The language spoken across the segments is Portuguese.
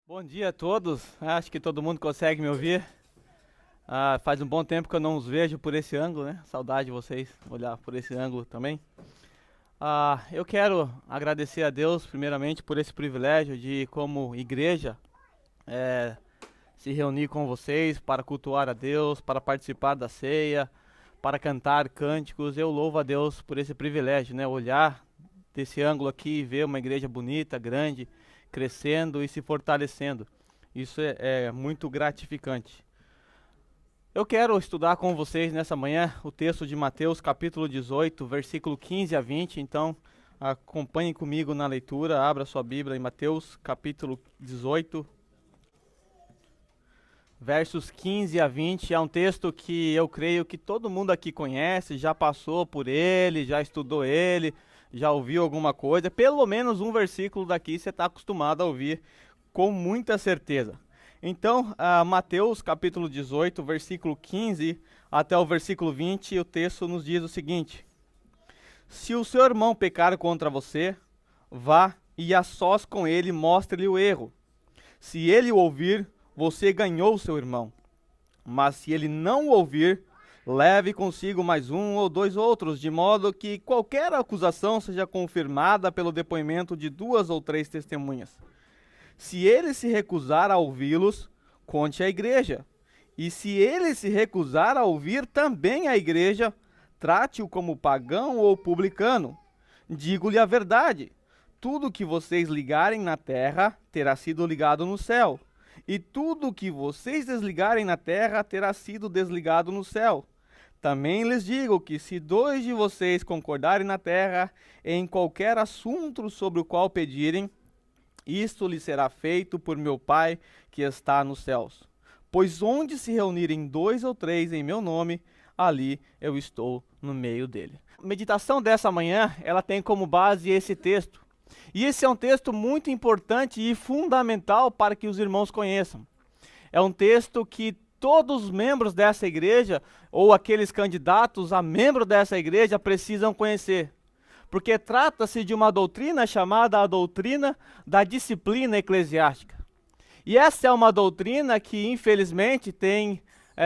Bom dia a todos. Acho que todo mundo consegue me ouvir. Faz um bom tempo que eu não os vejo por esse ângulo, né? Saudade de vocês olhar por esse ângulo também. Eu quero agradecer a Deus, primeiramente, por esse privilégio de, como igreja, se reunir com vocês para cultuar a Deus, para participar da ceia, para cantar cânticos. Eu louvo a Deus por esse privilégio, né? Olhar desse ângulo aqui e ver uma igreja bonita, grande, crescendo e se fortalecendo. Isso é muito gratificante. Eu quero estudar com vocês nessa manhã o texto de Mateus, capítulo 18, versículo 15 a 20. Então, acompanhem comigo na leitura, abra sua Bíblia em Mateus, capítulo 18, versos 15 a 20. É um texto que eu creio que todo mundo aqui conhece, já passou por ele, já estudou ele, já ouviu alguma coisa. Pelo menos um versículo daqui você está acostumado a ouvir com muita certeza. Então, Mateus capítulo 18, versículo 15 até o versículo 20, o texto nos diz o seguinte: Se o seu irmão pecar contra você, vá e a sós com ele mostre-lhe o erro. Se ele o ouvir, você ganhou o seu irmão. Mas se ele não o ouvir, leve consigo mais um ou dois outros, de modo que qualquer acusação seja confirmada pelo depoimento de duas ou três testemunhas. Se ele se recusar a ouvi-los, conte à igreja. E se ele se recusar a ouvir também a igreja, trate-o como pagão ou publicano. Digo-lhe a verdade: tudo que vocês ligarem na terra terá sido ligado no céu, e tudo que vocês desligarem na terra terá sido desligado no céu. Também lhes digo que se dois de vocês concordarem na terra em qualquer assunto sobre o qual pedirem, isto lhe será feito por meu Pai que está nos céus. Pois onde se reunirem dois ou três em meu nome, ali eu estou no meio dele. A meditação dessa manhã, ela tem como base esse texto. E esse é um texto muito importante e fundamental para que os irmãos conheçam. É um texto que todos os membros dessa igreja, ou aqueles candidatos a membro dessa igreja, precisam conhecer. Porque trata-se de uma doutrina chamada a doutrina da disciplina eclesiástica. E essa é uma doutrina que, infelizmente, tem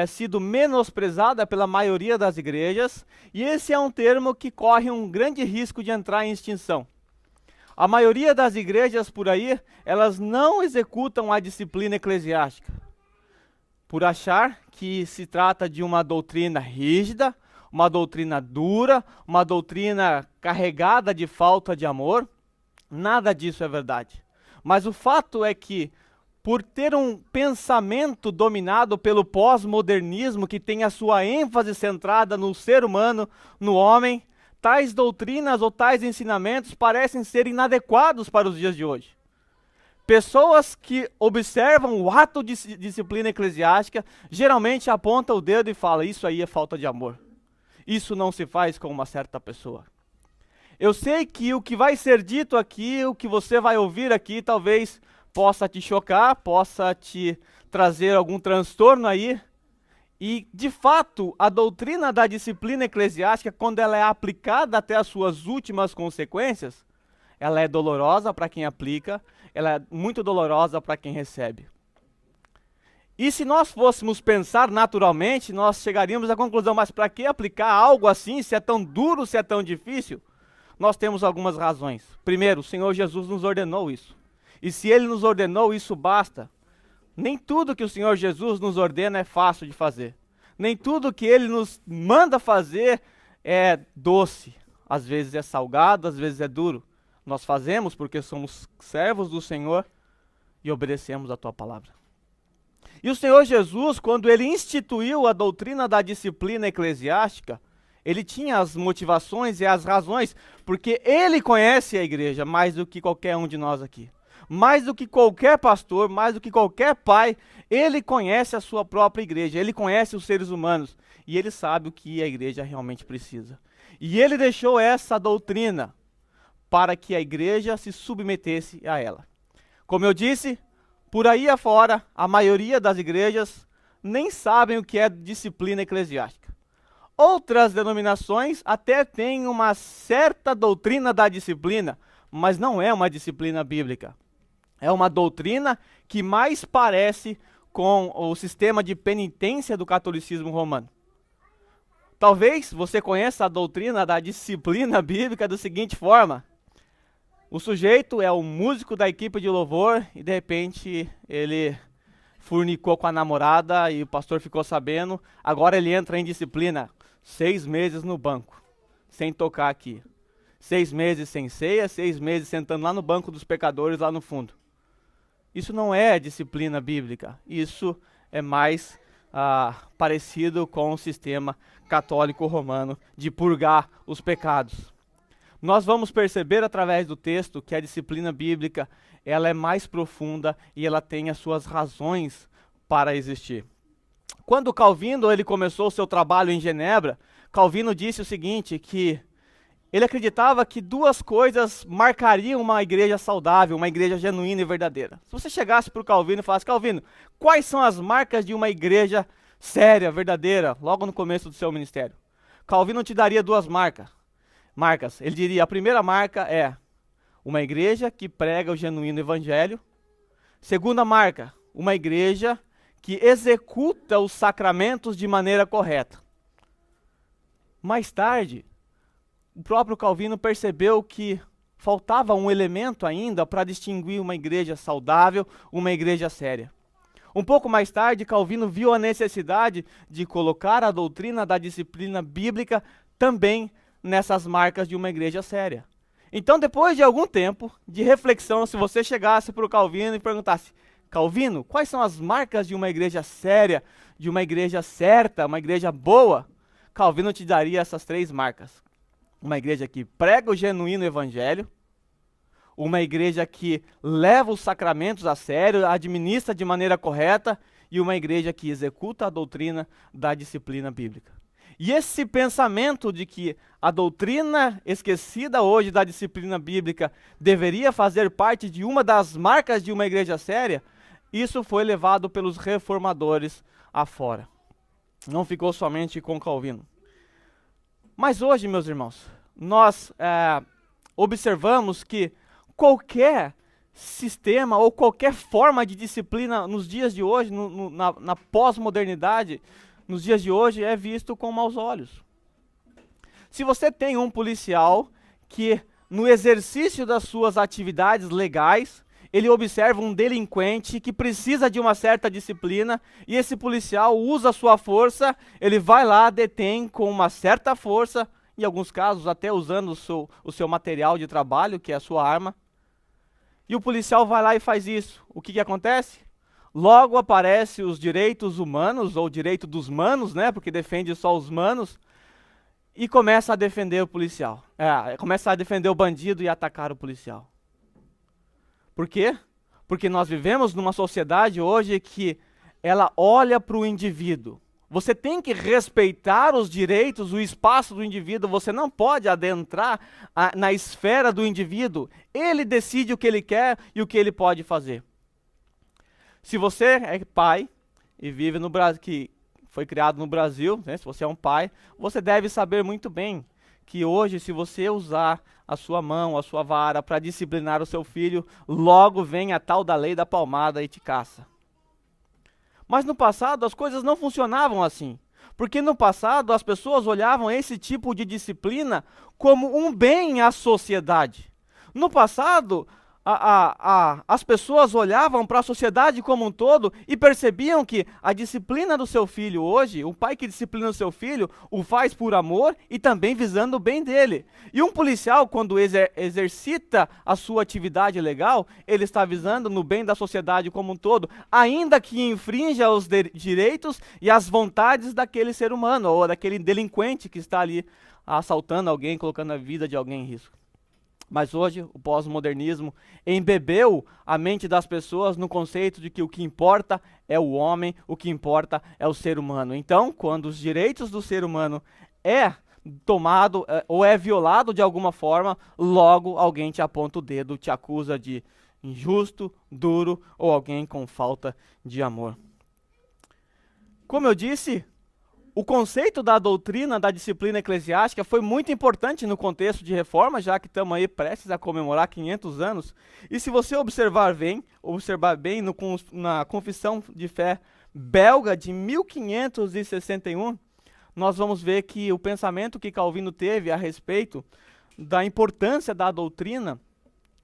sido menosprezada pela maioria das igrejas, e esse é um termo que corre um grande risco de entrar em extinção. A maioria das igrejas por aí, elas não executam a disciplina eclesiástica, por achar que se trata de uma doutrina rígida, uma doutrina dura, uma doutrina carregada de falta de amor. Nada disso é verdade. Mas o fato é que, por ter um pensamento dominado pelo pós-modernismo, que tem a sua ênfase centrada no ser humano, no homem, tais doutrinas ou tais ensinamentos parecem ser inadequados para os dias de hoje. Pessoas que observam o ato de disciplina eclesiástica geralmente apontam o dedo e falam: isso aí é falta de amor. Isso não se faz com uma certa pessoa. Eu sei que o que vai ser dito aqui, o que você vai ouvir aqui, talvez possa te chocar, possa te trazer algum transtorno aí. E, de fato, a doutrina da disciplina eclesiástica, quando ela é aplicada até as suas últimas consequências, ela é dolorosa para quem aplica, ela é muito dolorosa para quem recebe. E se nós fôssemos pensar naturalmente, nós chegaríamos à conclusão: mas para que aplicar algo assim, se é tão duro, se é tão difícil? Nós temos algumas razões. Primeiro, o Senhor Jesus nos ordenou isso. E se Ele nos ordenou, isso basta. Nem tudo que o Senhor Jesus nos ordena é fácil de fazer. Nem tudo que Ele nos manda fazer é doce. Às vezes é salgado, às vezes é duro. Nós fazemos porque somos servos do Senhor e obedecemos a Tua palavra. E o Senhor Jesus, quando Ele instituiu a doutrina da disciplina eclesiástica, Ele tinha as motivações e as razões, porque Ele conhece a igreja mais do que qualquer um de nós aqui. Mais do que qualquer pastor, mais do que qualquer pai, Ele conhece a sua própria igreja, Ele conhece os seres humanos, e Ele sabe o que a igreja realmente precisa. E Ele deixou essa doutrina para que a igreja se submetesse a ela. Como eu disse, por aí afora, a maioria das igrejas nem sabem o que é disciplina eclesiástica. Outras denominações até têm uma certa doutrina da disciplina, mas não é uma disciplina bíblica. É uma doutrina que mais parece com o sistema de penitência do catolicismo romano. Talvez você conheça a doutrina da disciplina bíblica da seguinte forma: o sujeito é o músico da equipe de louvor e de repente ele fornicou com a namorada e o pastor ficou sabendo. Agora ele entra em disciplina, 6 meses no banco, sem tocar aqui. 6 meses sem ceia, 6 meses sentando lá no banco dos pecadores lá no fundo. Isso não é disciplina bíblica, isso é mais parecido com o sistema católico romano de purgar os pecados. Nós vamos perceber através do texto que a disciplina bíblica ela é mais profunda e ela tem as suas razões para existir. Quando Calvino ele começou o seu trabalho em Genebra, Calvino disse o seguinte, que ele acreditava que 2 coisas marcariam uma igreja saudável, uma igreja genuína e verdadeira. Se você chegasse para o Calvino e falasse: Calvino, quais são as marcas de uma igreja séria, verdadeira, logo no começo do seu ministério? Calvino te daria 2 marcas. Ele diria: a primeira marca é uma igreja que prega o genuíno evangelho. Segunda marca, uma igreja que executa os sacramentos de maneira correta. Mais tarde, o próprio Calvino percebeu que faltava um elemento ainda para distinguir uma igreja saudável, uma igreja séria. Um pouco mais tarde, Calvino viu a necessidade de colocar a doutrina da disciplina bíblica também nessas marcas de uma igreja séria. Então, depois de algum tempo de reflexão, se você chegasse para o Calvino e perguntasse: Calvino, quais são as marcas de uma igreja séria, de uma igreja certa, uma igreja boa? Calvino te daria essas 3 marcas. Uma igreja que prega o genuíno evangelho, uma igreja que leva os sacramentos a sério, administra de maneira correta, e uma igreja que executa a doutrina da disciplina bíblica. E esse pensamento de que a doutrina esquecida hoje da disciplina bíblica deveria fazer parte de uma das marcas de uma igreja séria, isso foi levado pelos reformadores afora. Não ficou somente com Calvino. Mas hoje, meus irmãos, nós observamos que qualquer sistema ou qualquer forma de disciplina nos dias de hoje, na pós-modernidade, nos dias de hoje, é visto com maus olhos. Se você tem um policial que, no exercício das suas atividades legais, ele observa um delinquente que precisa de uma certa disciplina, e esse policial usa a sua força, ele vai lá, detém com uma certa força, em alguns casos até usando o seu material de trabalho, que é a sua arma, e o policial vai lá e faz isso. O que acontece? Logo aparecem os direitos humanos, ou direito dos manos, né, porque defende só os manos, e começa a defender o policial. Começa a defender o bandido e atacar o policial. Por quê? Porque nós vivemos numa sociedade hoje que ela olha para o indivíduo. Você tem que respeitar os direitos, o espaço do indivíduo. Você não pode adentrar na esfera do indivíduo. Ele decide o que ele quer e o que ele pode fazer. Se você é pai e vive no Brasil, que foi criado no Brasil, né, se você é um pai, você deve saber muito bem que hoje, se você usar a sua mão, a sua vara para disciplinar o seu filho, logo vem a tal da lei da palmada e te caça. Mas no passado as coisas não funcionavam assim, porque no passado as pessoas olhavam esse tipo de disciplina como um bem à sociedade. No passado, as pessoas olhavam para a sociedade como um todo e percebiam que a disciplina do seu filho hoje, o pai que disciplina o seu filho, o faz por amor e também visando o bem dele. E um policial, quando exercita a sua atividade legal, ele está visando no bem da sociedade como um todo, ainda que infrinja os direitos e as vontades daquele ser humano, ou daquele delinquente que está ali assaltando alguém, colocando a vida de alguém em risco. Mas hoje o pós-modernismo embebeu a mente das pessoas no conceito de que o que importa é o homem, o que importa é o ser humano. Então, quando os direitos do ser humano é tomado ou é violado de alguma forma, logo alguém te aponta o dedo, te acusa de injusto, duro ou alguém com falta de amor. Como eu disse, O conceito da doutrina da disciplina eclesiástica foi muito importante no contexto de reforma, já que estamos aí prestes a comemorar 500 anos. E se você observar bem na Confissão de Fé belga de 1561, nós vamos ver que o pensamento que Calvino teve a respeito da importância da doutrina,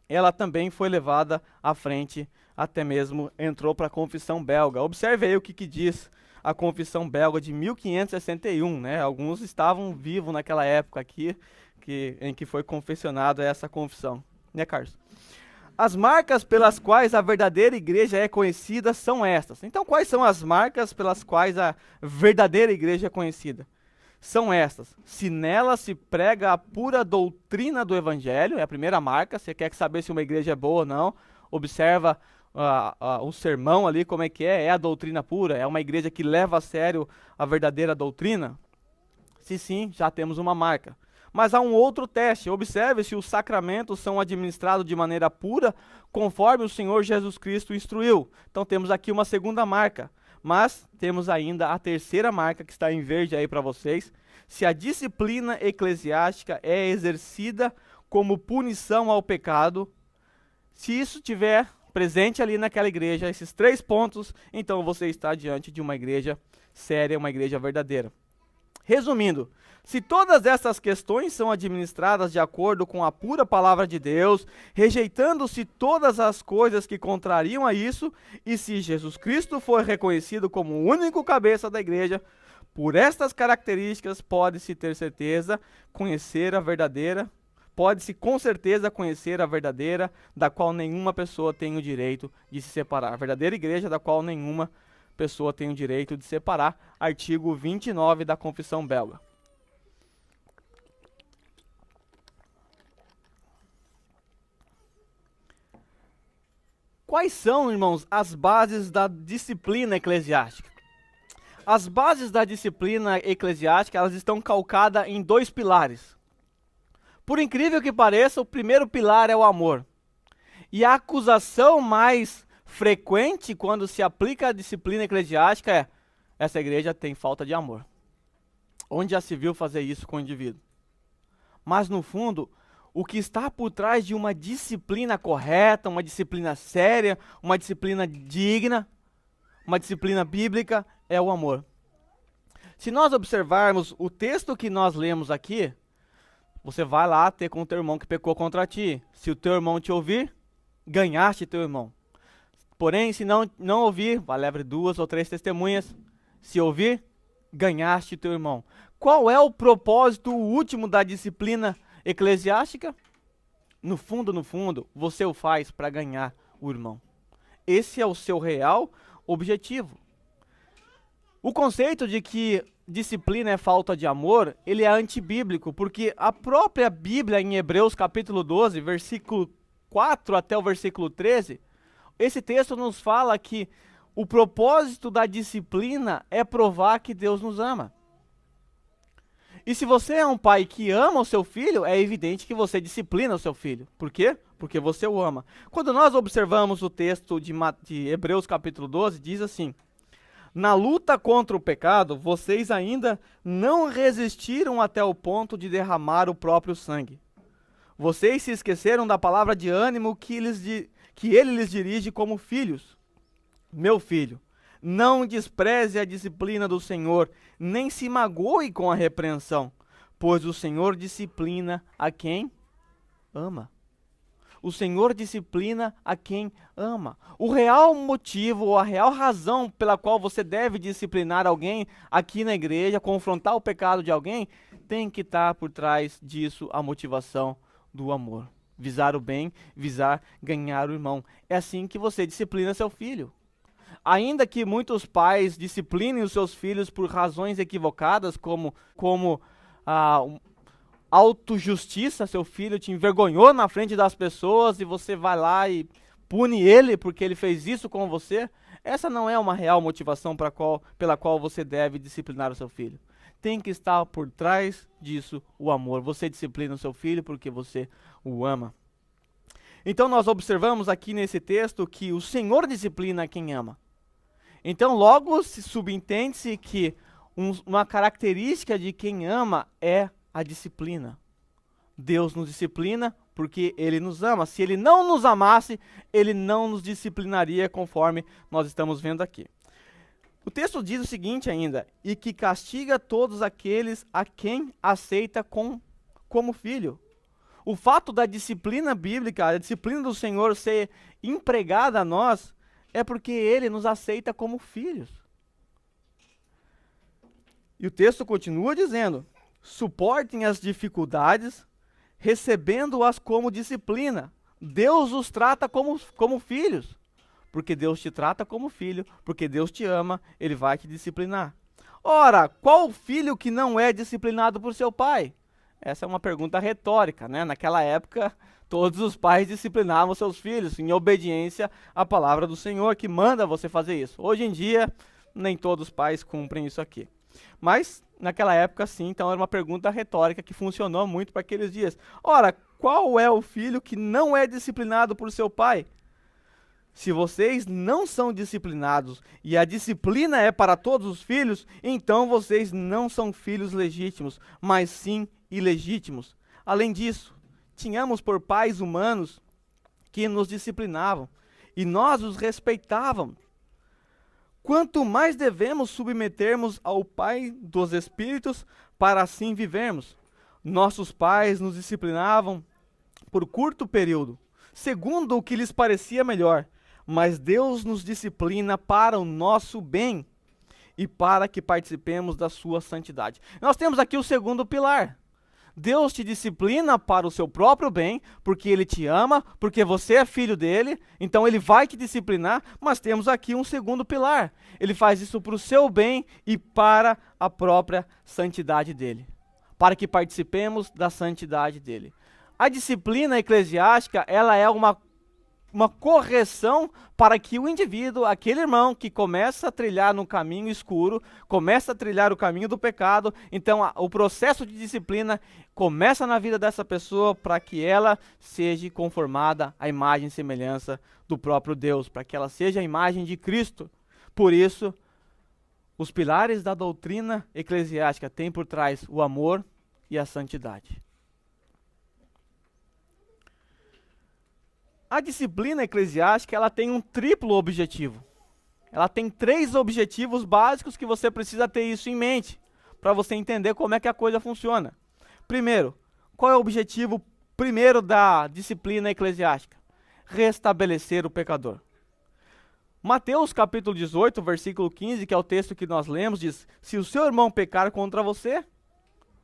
ela também foi levada à frente, até mesmo entrou para a Confissão belga. Observe aí o que diz a Confissão belga de 1561, né? Alguns estavam vivos naquela época aqui, em que foi confessionada essa confissão, né, Carlos? As marcas pelas quais a verdadeira igreja é conhecida são estas. Então, quais são as marcas pelas quais a verdadeira igreja é conhecida? São estas. Se nela se prega a pura doutrina do evangelho, é a primeira marca. Você quer saber se uma igreja é boa ou não, observa o sermão ali, como é a doutrina pura, é uma igreja que leva a sério a verdadeira doutrina? Se sim, já temos uma marca. Mas há um outro teste, observe se os sacramentos são administrados de maneira pura, conforme o Senhor Jesus Cristo instruiu. Então temos aqui uma segunda marca, mas temos ainda a terceira marca que está em verde aí para vocês. Se a disciplina eclesiástica é exercida como punição ao pecado, se isso tiver presente ali naquela igreja, esses 3 pontos, então você está diante de uma igreja séria, uma igreja verdadeira. Resumindo, se todas essas questões são administradas de acordo com a pura palavra de Deus, rejeitando-se todas as coisas que contrariam a isso, e se Jesus Cristo for reconhecido como o único cabeça da igreja, por estas características pode-se ter certeza conhecer a verdadeira, pode-se com certeza conhecer a verdadeira, da qual nenhuma pessoa tem o direito de se separar. A verdadeira igreja da qual nenhuma pessoa tem o direito de separar. Artigo 29 da Confissão belga. Quais são, irmãos, as bases da disciplina eclesiástica? As bases da disciplina eclesiástica, elas estão calcadas em 2 pilares. Por incrível que pareça, o primeiro pilar é o amor. E a acusação mais frequente quando se aplica a disciplina eclesiástica é: essa igreja tem falta de amor. Onde já se viu fazer isso com o indivíduo? Mas no fundo, o que está por trás de uma disciplina correta, uma disciplina séria, uma disciplina digna, uma disciplina bíblica, é o amor. Se nós observarmos o texto que nós lemos aqui, você vai lá ter com o teu irmão que pecou contra ti. Se o teu irmão te ouvir, ganhaste teu irmão. Porém, se não ouvir, vai levar 2 ou 3 testemunhas. Se ouvir, ganhaste teu irmão. Qual é o propósito último da disciplina eclesiástica? No fundo, você o faz para ganhar o irmão. Esse é o seu real objetivo. O conceito de que disciplina é falta de amor, ele é antibíblico, porque a própria Bíblia, em Hebreus capítulo 12, versículo 4 até o versículo 13, esse texto nos fala que o propósito da disciplina é provar que Deus nos ama. E se você é um pai que ama o seu filho, é evidente que você disciplina o seu filho. Por quê? Porque você o ama. Quando nós observamos o texto de Hebreus capítulo 12, diz assim: na luta contra o pecado, vocês ainda não resistiram até o ponto de derramar o próprio sangue. Vocês se esqueceram da palavra de ânimo que ele lhes dirige como filhos. Meu filho, não despreze a disciplina do Senhor, nem se magoe com a repreensão, pois o Senhor disciplina a quem ama. O Senhor disciplina a quem ama. O real motivo, ou a real razão pela qual você deve disciplinar alguém aqui na igreja, confrontar o pecado de alguém, tem que estar por trás disso a motivação do amor. Visar o bem, visar ganhar o irmão. É assim que você disciplina seu filho. Ainda que muitos pais disciplinem os seus filhos por razões equivocadas, como autojustiça, seu filho te envergonhou na frente das pessoas e você vai lá e pune ele porque ele fez isso com você, essa não é uma real motivação pela qual você deve disciplinar o seu filho. Tem que estar por trás disso o amor. Você disciplina o seu filho porque você o ama. Então nós observamos aqui nesse texto que o Senhor disciplina quem ama. Então logo se subentende-se que uma característica de quem ama é a disciplina. Deus nos disciplina porque Ele nos ama. Se Ele não nos amasse, Ele não nos disciplinaria, conforme nós estamos vendo aqui. O texto diz o seguinte ainda: e que castiga todos aqueles a quem aceita como filho. O fato da disciplina bíblica, a disciplina do Senhor ser empregada a nós, é porque Ele nos aceita como filhos. E o texto continua dizendo: suportem as dificuldades, recebendo-as como disciplina. Deus os trata como filhos. Porque Deus te trata como filho, porque Deus te ama, Ele vai te disciplinar. Ora, qual filho que não é disciplinado por seu pai? Essa é uma pergunta retórica, né? Naquela época, todos os pais disciplinavam seus filhos em obediência à palavra do Senhor, que manda você fazer isso. Hoje em dia, nem todos os pais cumprem isso aqui. Mas, naquela época, sim, então era uma pergunta retórica que funcionou muito para aqueles dias. Ora, qual é o filho que não é disciplinado por seu pai? Se vocês não são disciplinados e a disciplina é para todos os filhos, então vocês não são filhos legítimos, mas sim ilegítimos. Além disso, tínhamos por pais humanos que nos disciplinavam e nós os respeitávamos. Quanto mais devemos submetermos ao Pai dos Espíritos para assim vivermos. Nossos pais nos disciplinavam por curto período, segundo o que lhes parecia melhor. Mas Deus nos disciplina para o nosso bem e para que participemos da sua santidade. Nós temos aqui o segundo pilar. Deus te disciplina para o seu próprio bem, porque Ele te ama, porque você é filho dEle, então Ele vai te disciplinar, mas temos aqui um segundo pilar. Ele faz isso para o seu bem e para a própria santidade dEle, para que participemos da santidade dEle. A disciplina eclesiástica, ela é uma correção para que o indivíduo, aquele irmão que começa a trilhar no caminho escuro, começa a trilhar o caminho do pecado, então o processo de disciplina começa na vida dessa pessoa para que ela seja conformada à imagem e semelhança do próprio Deus, para que ela seja a imagem de Cristo. Por isso, os pilares da doutrina eclesiástica têm por trás o amor e a santidade. A disciplina eclesiástica, ela tem um triplo objetivo. Ela tem 3 objetivos básicos que você precisa ter isso em mente, para você entender como é que a coisa funciona. Primeiro, qual é o objetivo primeiro da disciplina eclesiástica? Restabelecer o pecador. Mateus capítulo 18, versículo 15, que é o texto que nós lemos, diz: se o seu irmão pecar contra você,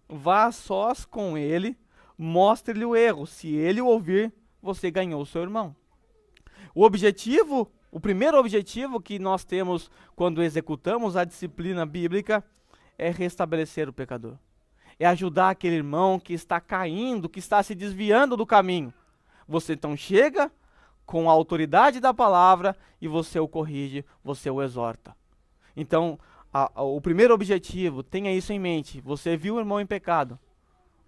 vá a sós com ele, mostre-lhe o erro. Se ele o ouvir, você ganhou o seu irmão. O primeiro objetivo que nós temos quando executamos a disciplina bíblica é restabelecer o pecador. É ajudar aquele irmão que está caindo, que está se desviando do caminho. Você então chega com a autoridade da palavra e você o corrige, você o exorta. Então, o primeiro objetivo, tenha isso em mente. Você viu o irmão em pecado,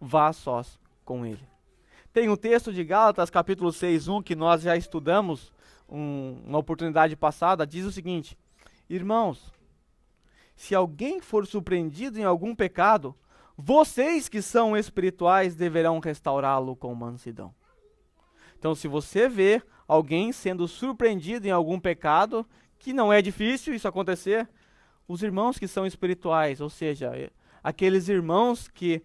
vá a sós com ele. Tem um texto de Gálatas, capítulo 6:1, que nós já estudamos uma oportunidade passada, diz o seguinte: irmãos, se alguém for surpreendido em algum pecado, vocês que são espirituais deverão restaurá-lo com mansidão. Então, se você vê alguém sendo surpreendido em algum pecado, que não é difícil isso acontecer, os irmãos que são espirituais, ou seja, aqueles irmãos que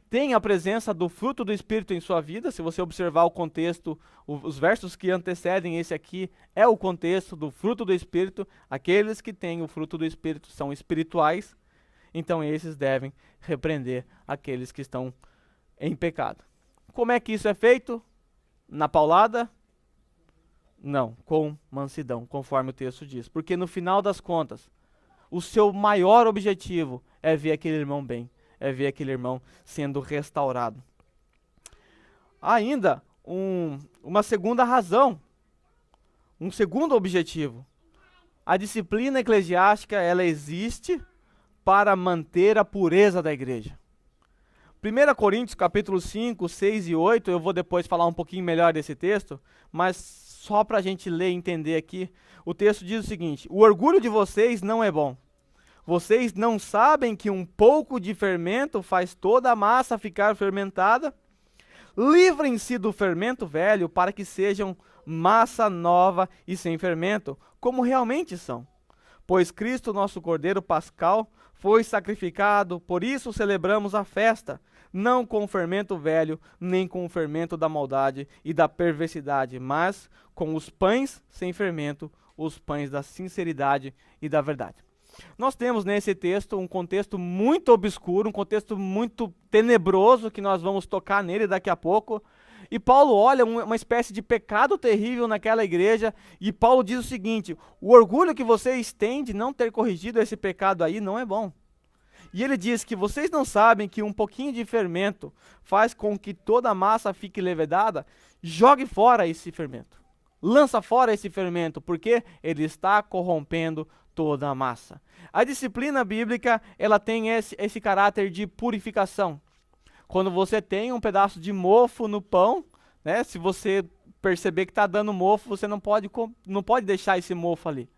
tem a presença do fruto do Espírito em sua vida. Se você observar o contexto, os versos que antecedem esse aqui, é o contexto do fruto do Espírito. Aqueles que têm o fruto do Espírito são espirituais, então esses devem repreender aqueles que estão em pecado. Como é que isso é feito? Na paulada? Não, com mansidão, conforme o texto diz. Porque no final das contas, o seu maior objetivo é ver aquele irmão bem. É ver aquele irmão sendo restaurado. Ainda, uma segunda razão, um segundo objetivo. A disciplina eclesiástica, ela existe para manter a pureza da igreja. 1 Coríntios capítulo 5, 6 e 8, eu vou depois falar um pouquinho melhor desse texto, mas só para a gente ler e entender aqui, o texto diz o seguinte: o orgulho de vocês não é bom. Vocês não sabem que um pouco de fermento faz toda a massa ficar fermentada? Livrem-se do fermento velho para que sejam massa nova e sem fermento, como realmente são. Pois Cristo, nosso Cordeiro Pascal, foi sacrificado, por isso celebramos a festa, não com o fermento velho, nem com o fermento da maldade e da perversidade, mas com os pães sem fermento, os pães da sinceridade e da verdade. Nós temos nesse texto um contexto muito obscuro, um contexto muito tenebroso, que nós vamos tocar nele daqui a pouco. E Paulo olha uma espécie de pecado terrível naquela igreja, e Paulo diz o seguinte: o orgulho que vocês têm de não ter corrigido esse pecado aí não é bom. E ele diz que vocês não sabem que um pouquinho de fermento faz com que toda a massa fique levedada. Jogue fora esse fermento. Lança fora esse fermento, porque ele está corrompendo toda a massa. A disciplina bíblica, ela tem esse caráter de purificação. Quando você tem um pedaço de mofo no pão, né, se você perceber que está dando mofo, você não pode deixar esse mofo ali.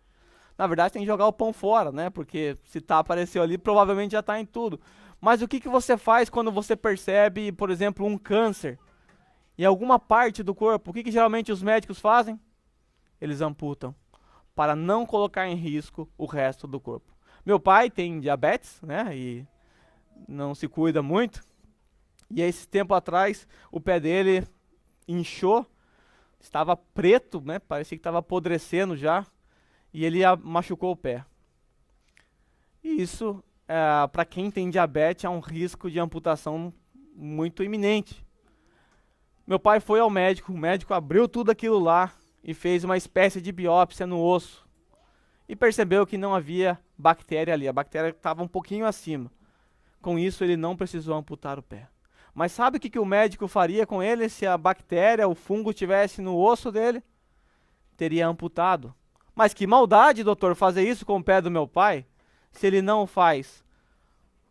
Na verdade, tem que jogar o pão fora, né, porque se apareceu ali, provavelmente já está em tudo. Mas o que você faz quando você percebe, por exemplo, um câncer em alguma parte do corpo? O que geralmente os médicos fazem? Eles amputam, para não colocar em risco o resto do corpo. Meu pai tem diabetes, né, e não se cuida muito. E esse tempo atrás, o pé dele inchou, estava preto, né, parecia que estava apodrecendo já, e ele machucou o pé. E isso, para quem tem diabetes, é um risco de amputação muito iminente. Meu pai foi ao médico, o médico abriu tudo aquilo lá e fez uma espécie de biópsia no osso. E percebeu que não havia bactéria ali, a bactéria estava um pouquinho acima. Com isso, ele não precisou amputar o pé. Mas sabe o que o médico faria com ele se a bactéria, o fungo, estivesse no osso dele? Teria amputado. Mas que maldade, doutor, fazer isso com o pé do meu pai? Se ele não faz,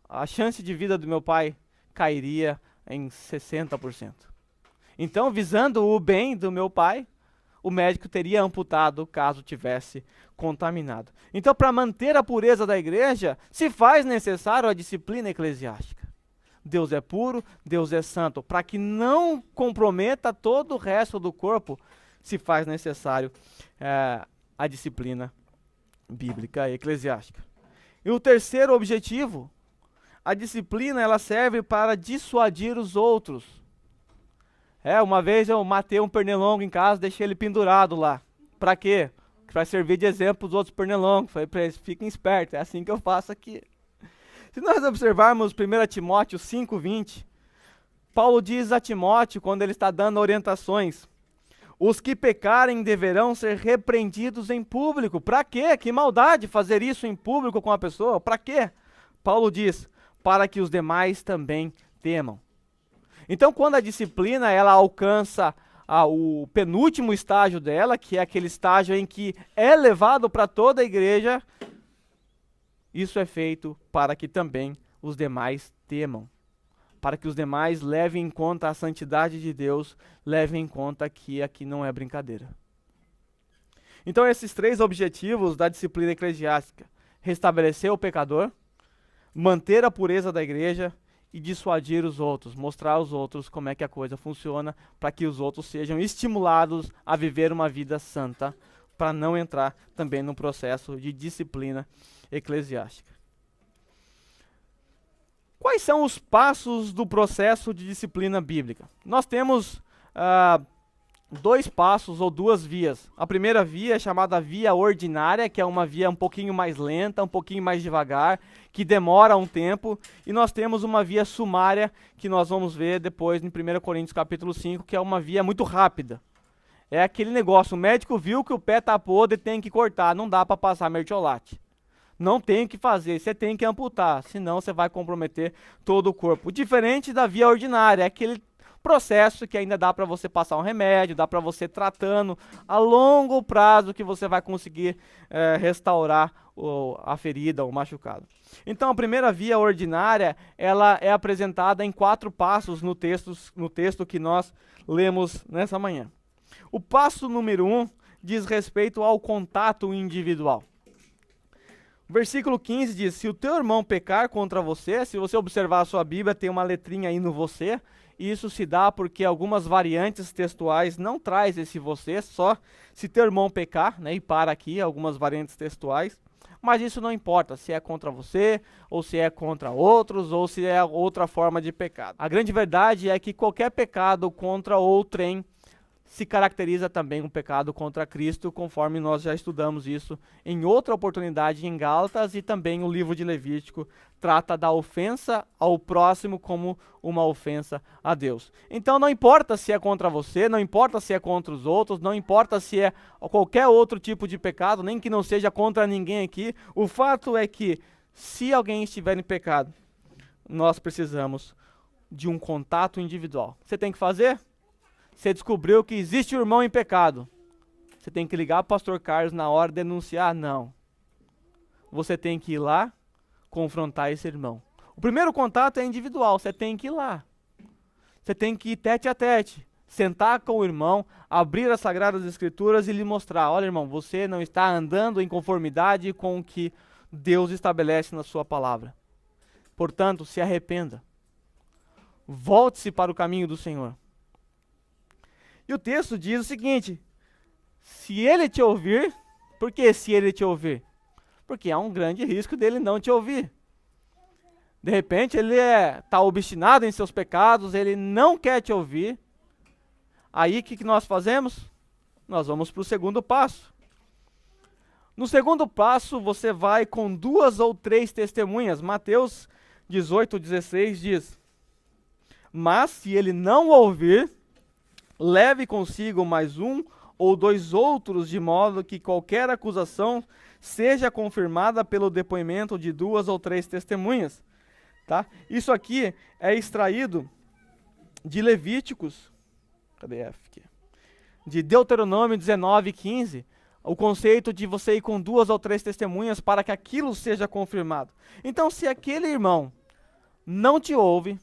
a chance de vida do meu pai cairia em 60%. Então, visando o bem do meu pai, o médico teria amputado caso tivesse contaminado. Então, para manter a pureza da igreja, se faz necessário a disciplina eclesiástica. Deus é puro, Deus é santo. Para que não comprometa todo o resto do corpo, se faz necessário a disciplina bíblica e eclesiástica. E o terceiro objetivo, a disciplina, ela serve para dissuadir os outros. Uma vez eu matei um pernilongo em casa, deixei ele pendurado lá. Para quê? Para servir de exemplo para os outros pernilongos. Falei para eles, fiquem espertos, é assim que eu faço aqui. Se nós observarmos 1 Timóteo 5:20, Paulo diz a Timóteo, quando ele está dando orientações: os que pecarem deverão ser repreendidos em público. Para quê? Que maldade fazer isso em público com a pessoa? Para quê? Paulo diz, para que os demais também temam. Então, quando a disciplina ela alcança o penúltimo estágio dela, que é aquele estágio em que é levado para toda a igreja, isso é feito para que também os demais temam. Para que os demais levem em conta a santidade de Deus, levem em conta que aqui não é brincadeira. Então, esses três objetivos da disciplina eclesiástica: restabelecer o pecador, manter a pureza da igreja e dissuadir os outros, mostrar aos outros como é que a coisa funciona, para que os outros sejam estimulados a viver uma vida santa, para não entrar também no processo de disciplina eclesiástica. Quais são os passos do processo de disciplina bíblica? Nós temos dois passos ou duas vias. A primeira via é chamada via ordinária, que é uma via um pouquinho mais lenta, um pouquinho mais devagar, que demora um tempo. E nós temos uma via sumária, que nós vamos ver depois em 1 Coríntios capítulo 5, que é uma via muito rápida. É aquele negócio, o médico viu que o pé está podre e tem que cortar, não dá para passar mertiolate. Não tem o que fazer, você tem que amputar, senão você vai comprometer todo o corpo. Diferente da via ordinária, é aquele processo que ainda dá para você passar um remédio, dá para você tratando a longo prazo que você vai conseguir restaurar a ferida, o machucado. Então a primeira via ordinária, ela é apresentada em 4 passos no texto que nós lemos nessa manhã. O passo número 1 diz respeito ao contato individual. Versículo 15 diz, se o teu irmão pecar contra você, se você observar a sua Bíblia, tem uma letrinha aí no você, e isso se dá porque algumas variantes textuais não traz esse você, só se teu irmão pecar, né, e para aqui, algumas variantes textuais, mas isso não importa se é contra você, ou se é contra outros, ou se é outra forma de pecado. A grande verdade é que qualquer pecado contra outrem se caracteriza também um pecado contra Cristo, conforme nós já estudamos isso em outra oportunidade em Gálatas, e também o livro de Levítico trata da ofensa ao próximo como uma ofensa a Deus. Então não importa se é contra você, não importa se é contra os outros, não importa se é qualquer outro tipo de pecado, nem que não seja contra ninguém aqui, o fato é que se alguém estiver em pecado, nós precisamos de um contato individual. Você tem que fazer? Você descobriu que existe um irmão em pecado. Você tem que ligar para o pastor Carlos na hora de denunciar? Não. Você tem que ir lá confrontar esse irmão. O primeiro contato é individual, você tem que ir lá. Você tem que ir tete a tete, sentar com o irmão, abrir as Sagradas Escrituras e lhe mostrar, olha irmão, você não está andando em conformidade com o que Deus estabelece na sua palavra. Portanto, se arrependa. Volte-se para o caminho do Senhor. E o texto diz o seguinte, se ele te ouvir, por que se ele te ouvir? Porque há um grande risco dele não te ouvir. De repente ele está obstinado em seus pecados, ele não quer te ouvir. Aí o que nós fazemos? Nós vamos para o segundo passo. No segundo passo você vai com 2 ou 3 testemunhas. Mateus 18:16 diz, mas se ele não ouvir, leve consigo mais 1 ou 2 outros, de modo que qualquer acusação seja confirmada pelo depoimento de 2 ou 3 testemunhas. Tá? Isso aqui é extraído de Levíticos, cadê F aqui? De Deuteronômio 19:15, o conceito de você ir com 2 ou 3 testemunhas para que aquilo seja confirmado. Então, se aquele irmão não te ouve,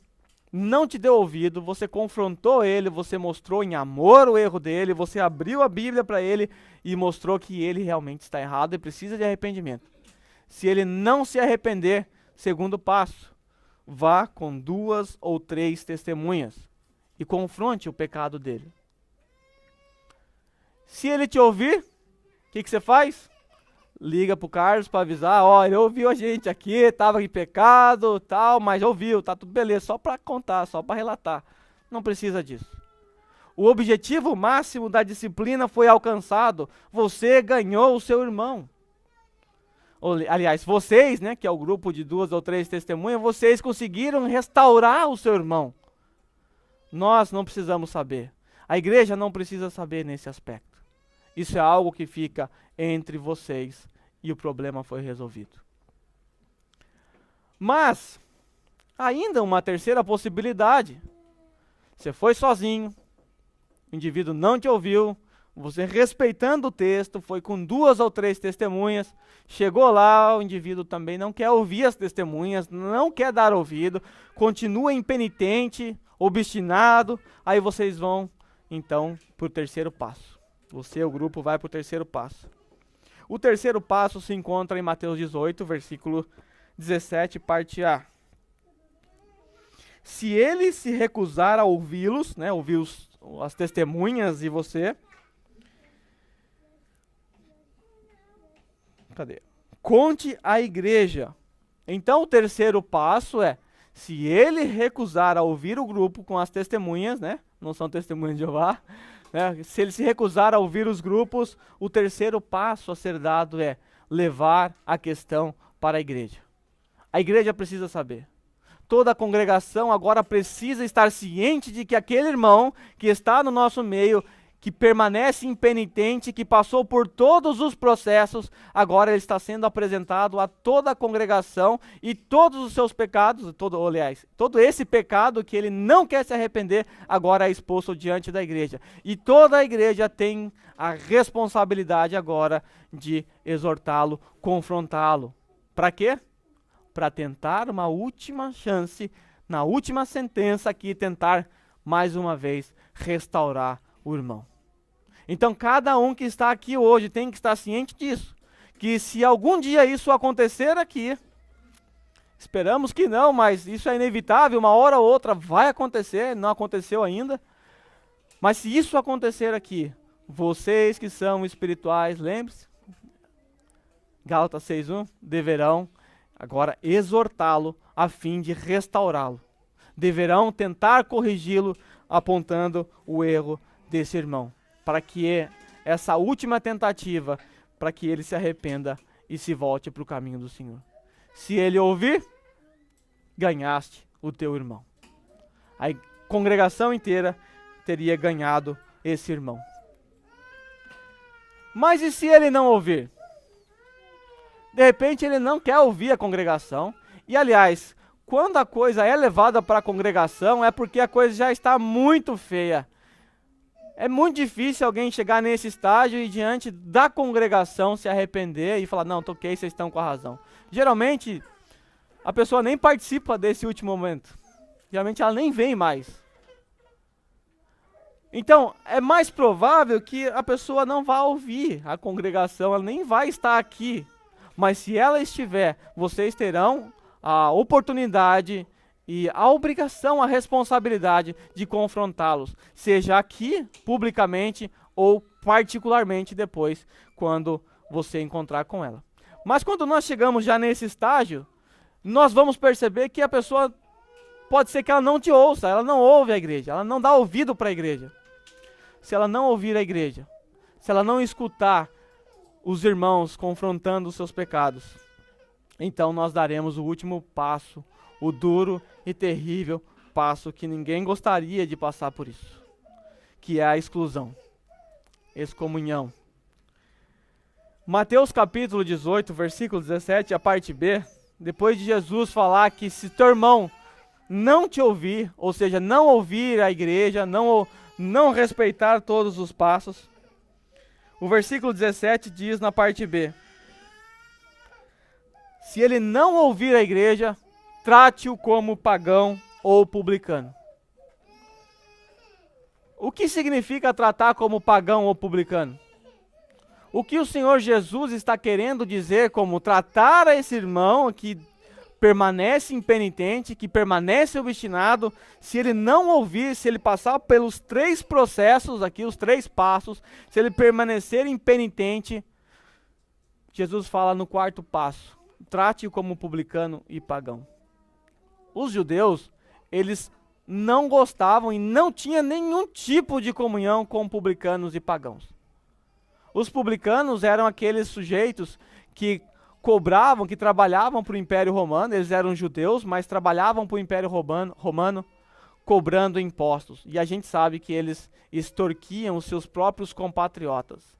não te deu ouvido, você confrontou ele, você mostrou em amor o erro dele, você abriu a Bíblia para ele e mostrou que ele realmente está errado e precisa de arrependimento. Se ele não se arrepender, segundo passo, vá com 2 ou 3 testemunhas e confronte o pecado dele. Se ele te ouvir, o que você faz? Liga pro Carlos para avisar, ó, ele ouviu a gente aqui, estava em pecado, tal, mas ouviu, tá tudo beleza, só para contar, só para relatar. Não precisa disso. O objetivo máximo da disciplina foi alcançado, você ganhou o seu irmão. Aliás, vocês, né, que é o grupo de 2 ou 3 testemunhas, vocês conseguiram restaurar o seu irmão. Nós não precisamos saber. A igreja não precisa saber nesse aspecto. Isso é algo que fica entre vocês e o problema foi resolvido. Mas, ainda uma terceira possibilidade. Você foi sozinho, o indivíduo não te ouviu, você respeitando o texto, foi com 2 ou 3 testemunhas, chegou lá, o indivíduo também não quer ouvir as testemunhas, não quer dar ouvido, continua impenitente, obstinado, aí vocês vão, então, para o terceiro passo. Você, o grupo, vai para o terceiro passo. O terceiro passo se encontra em Mateus 18, versículo 17, parte A. Se ele se recusar a ouvi-los, né, ouvir as testemunhas e você, conte à igreja. Então o terceiro passo é, se ele recusar a ouvir o grupo com as testemunhas, né, não são testemunhas de Jeová, né, se ele se recusar a ouvir os grupos, o terceiro passo a ser dado é levar a questão para a igreja. A igreja precisa saber. Toda a congregação agora precisa estar ciente de que aquele irmão que está no nosso meio, que permanece impenitente, que passou por todos os processos, agora ele está sendo apresentado a toda a congregação e todos os seus pecados, todo esse pecado que ele não quer se arrepender, agora é exposto diante da igreja. E toda a igreja tem a responsabilidade agora de exortá-lo, confrontá-lo. Para quê? Para tentar uma última chance, na última sentença aqui, tentar mais uma vez restaurar o irmão. Então cada um que está aqui hoje tem que estar ciente disso, que se algum dia isso acontecer aqui, esperamos que não, mas isso é inevitável, uma hora ou outra vai acontecer, não aconteceu ainda. Mas se isso acontecer aqui, vocês que são espirituais, lembre-se, Gálatas 6:1, deverão agora exortá-lo a fim de restaurá-lo. Deverão tentar corrigi-lo apontando o erro desse irmão, para que essa última tentativa, para que ele se arrependa e se volte para o caminho do Senhor. Se ele ouvir, ganhaste o teu irmão. A congregação inteira teria ganhado esse irmão. Mas e se ele não ouvir? De repente ele não quer ouvir a congregação. E aliás, quando a coisa é levada para a congregação, é porque a coisa já está muito feia. É muito difícil alguém chegar nesse estágio e diante da congregação se arrepender e falar, não, toquei, vocês estão com a razão. Geralmente, a pessoa nem participa desse último momento. Geralmente ela nem vem mais. Então, é mais provável que a pessoa não vá ouvir a congregação, ela nem vai estar aqui. Mas se ela estiver, vocês terão a oportunidade e a obrigação, a responsabilidade de confrontá-los, seja aqui, publicamente, ou particularmente depois, quando você encontrar com ela. Mas quando nós chegamos já nesse estágio, nós vamos perceber que a pessoa, pode ser que ela não te ouça, ela não ouve a igreja, ela não dá ouvido para a igreja. Se ela não ouvir a igreja, se ela não escutar os irmãos confrontando os seus pecados, então nós daremos o último passo, o duro e terrível passo que ninguém gostaria de passar por isso, que é a exclusão, excomunhão. Mateus capítulo 18, versículo 17, a parte B, depois de Jesus falar que se teu irmão não te ouvir, ou seja, não ouvir a igreja, não respeitar todos os passos, o versículo 17 diz na parte B, se ele não ouvir a igreja, trate-o como pagão ou publicano. O que significa tratar como pagão ou publicano? O que o Senhor Jesus está querendo dizer como tratar esse irmão que permanece impenitente, que permanece obstinado, se ele não ouvir, se ele passar pelos 3 processos aqui, os 3 passos, se ele permanecer impenitente, Jesus fala no 4º passo, trate-o como publicano e pagão. Os judeus, eles não gostavam e não tinham nenhum tipo de comunhão com publicanos e pagãos. Os publicanos eram aqueles sujeitos que cobravam, que trabalhavam para o Império Romano, eles eram judeus, mas trabalhavam para o Império Romano cobrando impostos. E a gente sabe que eles extorquiam os seus próprios compatriotas.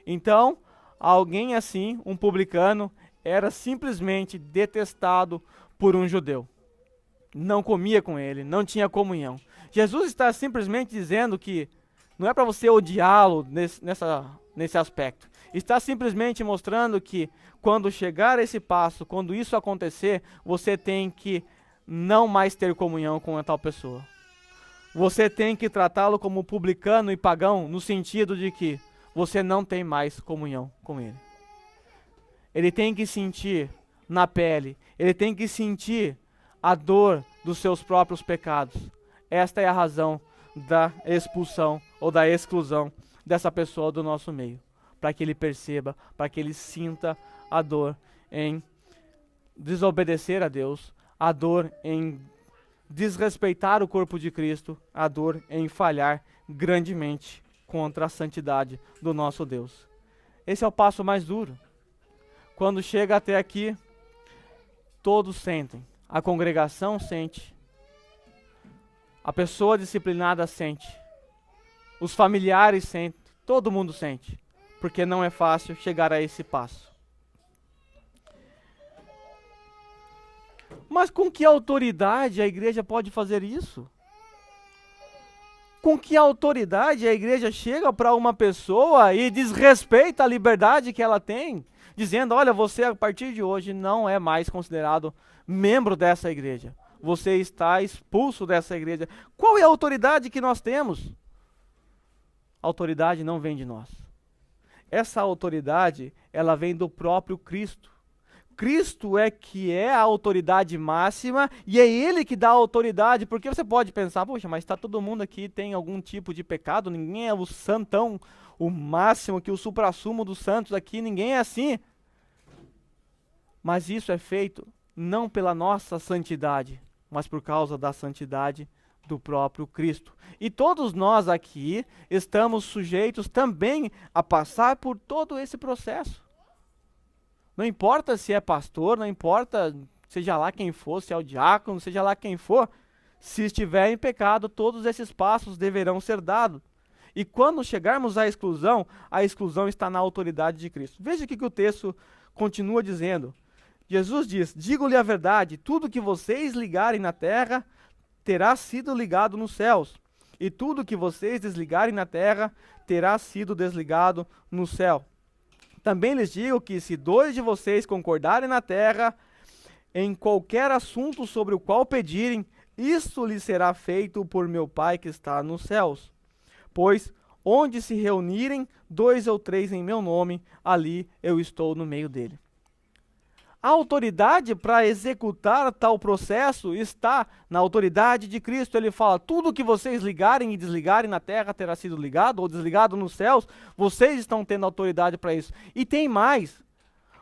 Então, alguém assim, um publicano, era simplesmente detestado por um judeu. Não comia com ele, não tinha comunhão. Jesus está simplesmente dizendo que não é para você odiá-lo nesse aspecto. Está simplesmente mostrando que quando chegar esse passo, quando isso acontecer, você tem que não mais ter comunhão com a tal pessoa. Você tem que tratá-lo como publicano e pagão, no sentido de que você não tem mais comunhão com ele. Ele tem que sentir na pele, ele tem que sentir a dor dos seus próprios pecados. Esta é a razão da expulsão ou da exclusão dessa pessoa do nosso meio. Para que ele perceba, para que ele sinta a dor em desobedecer a Deus, a dor em desrespeitar o corpo de Cristo, a dor em falhar grandemente contra a santidade do nosso Deus. Esse é o passo mais duro. Quando chega até aqui, todos sentem. A congregação sente, a pessoa disciplinada sente, os familiares sentem, todo mundo sente, porque não é fácil chegar a esse passo. Mas com que autoridade a igreja pode fazer isso? Com que autoridade a igreja chega para uma pessoa e desrespeita a liberdade que ela tem, dizendo, olha, você a partir de hoje não é mais considerado membro dessa igreja. Você está expulso dessa igreja. Qual é a autoridade que nós temos? A autoridade não vem de nós. Essa autoridade, ela vem do próprio Cristo. Cristo é que é a autoridade máxima e é Ele que dá a autoridade, porque você pode pensar, poxa, mas está todo mundo aqui tem algum tipo de pecado, ninguém é o santão, o máximo, que o suprassumo dos santos aqui, ninguém é assim. Mas isso é feito não pela nossa santidade, mas por causa da santidade do próprio Cristo. E todos nós aqui estamos sujeitos também a passar por todo esse processo. Não importa se é pastor, não importa seja lá quem for, se é o diácono, seja lá quem for, se estiver em pecado, todos esses passos deverão ser dados. E quando chegarmos à exclusão, a exclusão está na autoridade de Cristo. Veja o que o texto continua dizendo. Jesus diz: digo-lhe a verdade, tudo que vocês ligarem na terra terá sido ligado nos céus, e tudo que vocês desligarem na terra terá sido desligado no céu. Também lhes digo que se 2 de vocês concordarem na terra, em qualquer assunto sobre o qual pedirem, isso lhes será feito por meu Pai que está nos céus. Pois onde se reunirem 2 ou 3 em meu nome, ali eu estou no meio dele. A autoridade para executar tal processo está na autoridade de Cristo. Ele fala, tudo que vocês ligarem e desligarem na terra terá sido ligado ou desligado nos céus. Vocês estão tendo autoridade para isso. E tem mais.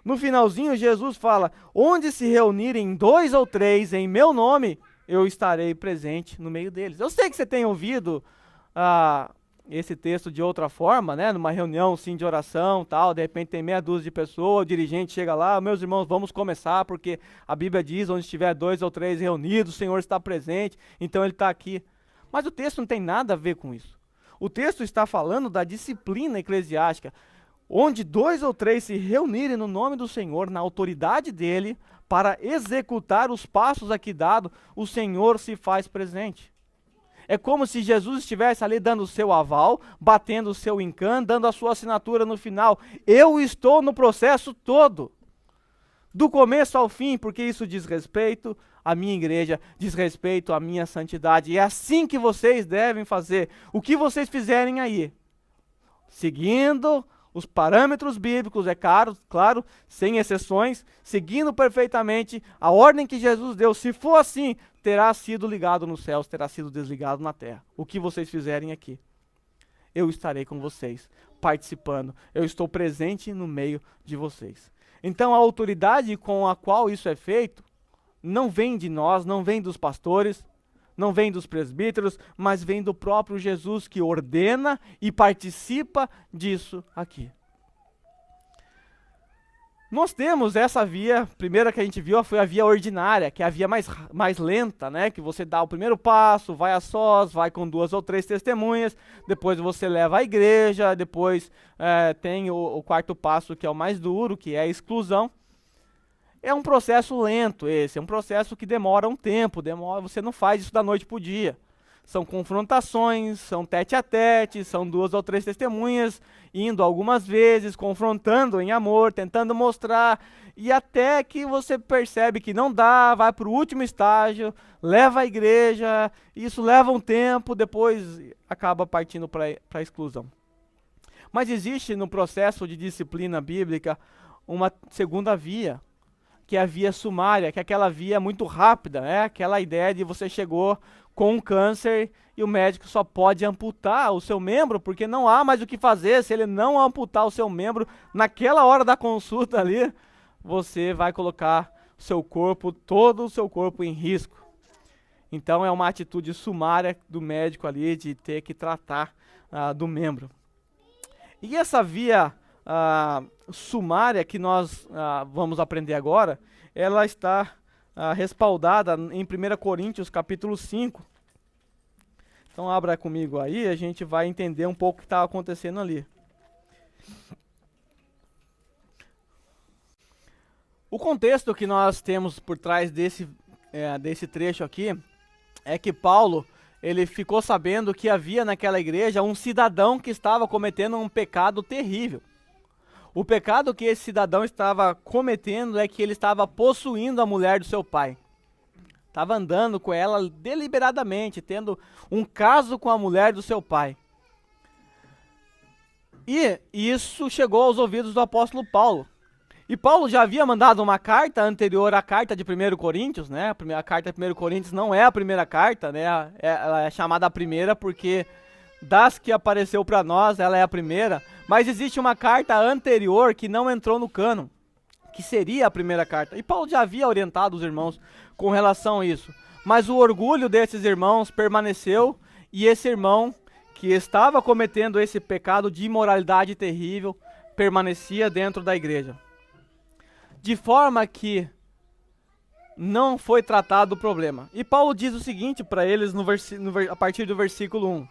No finalzinho, Jesus fala, onde se reunirem 2 ou 3 em meu nome, eu estarei presente no meio deles. Eu sei que você tem ouvido esse texto de outra forma, né? Numa reunião sim de oração, tal, de repente tem meia dúzia de pessoas, o dirigente chega lá, meus irmãos, vamos começar, porque a Bíblia diz, onde estiver 2 ou 3 reunidos, o Senhor está presente, então Ele está aqui. Mas o texto não tem nada a ver com isso. O texto está falando da disciplina eclesiástica, onde 2 ou 3 se reunirem no nome do Senhor, na autoridade dEle, para executar os passos aqui dados, o Senhor se faz presente. É como se Jesus estivesse ali dando o seu aval, batendo o seu encanto, dando a sua assinatura no final. Eu estou no processo todo, do começo ao fim, porque isso diz respeito à minha igreja, diz respeito à minha santidade. E é assim que vocês devem fazer. O que vocês fizerem aí, seguindo os parâmetros bíblicos, é claro, sem exceções, seguindo perfeitamente a ordem que Jesus deu. Se for assim, terá sido ligado nos céus, terá sido desligado na terra. O que vocês fizerem aqui, eu estarei com vocês, participando. Eu estou presente no meio de vocês. Então a autoridade com a qual isso é feito, não vem de nós, não vem dos pastores, não vem dos presbíteros, mas vem do próprio Jesus que ordena e participa disso aqui. Nós temos essa via, a primeira que a gente viu foi a via ordinária, que é a via mais lenta, né? Que você dá o primeiro passo, vai a sós, vai com 2 ou 3 testemunhas, depois você leva à igreja, depois tem o quarto passo, que é o mais duro, que é a exclusão. É um processo lento esse, é um processo que demora um tempo, você não faz isso da noite para o dia. São confrontações, são tete a tete, são 2 ou 3 testemunhas, indo algumas vezes, confrontando em amor, tentando mostrar, e até que você percebe que não dá, vai para o último estágio, leva à igreja, isso leva um tempo, depois acaba partindo para a exclusão. Mas existe no processo de disciplina bíblica uma segunda via, que é a via sumária, que é aquela via muito rápida, né? Aquela ideia de você chegou com um câncer e o médico só pode amputar o seu membro, porque não há mais o que fazer. Se ele não amputar o seu membro, naquela hora da consulta ali, você vai colocar o seu corpo, todo o seu corpo em risco. Então é uma atitude sumária do médico ali de ter que tratar do membro. E essa via sumária que nós vamos aprender agora, ela está respaldada em 1 Coríntios capítulo 5. Então abra comigo aí, a gente vai entender um pouco o que está acontecendo ali. O contexto que nós temos por trás desse trecho aqui é que Paulo, ele ficou sabendo que havia naquela igreja um cidadão que estava cometendo um pecado terrível. O pecado que esse cidadão estava cometendo é que ele estava possuindo a mulher do seu pai. Estava andando com ela deliberadamente, tendo um caso com a mulher do seu pai. E isso chegou aos ouvidos do apóstolo Paulo. E Paulo já havia mandado uma carta anterior à carta de 1 Coríntios, né? A carta de 1 Coríntios não é a primeira carta, né? Ela é chamada a primeira porque das que apareceu para nós, ela é a primeira. Mas existe uma carta anterior que não entrou no cânon, que seria a primeira carta. E Paulo já havia orientado os irmãos com relação a isso. Mas o orgulho desses irmãos permaneceu e esse irmão que estava cometendo esse pecado de imoralidade terrível permanecia dentro da igreja. De forma que não foi tratado o problema. E Paulo diz o seguinte para eles a partir do versículo 1.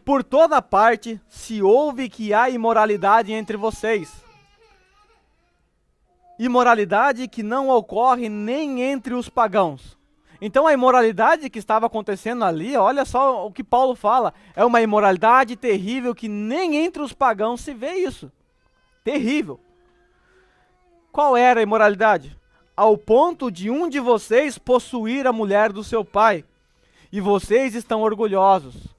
Por toda parte se ouve que há imoralidade entre vocês. Imoralidade que não ocorre nem entre os pagãos. Então a imoralidade que estava acontecendo ali, olha só o que Paulo fala. É uma imoralidade terrível que nem entre os pagãos se vê isso. Terrível. Qual era a imoralidade? Ao ponto de um de vocês possuir a mulher do seu pai. E vocês estão orgulhosos.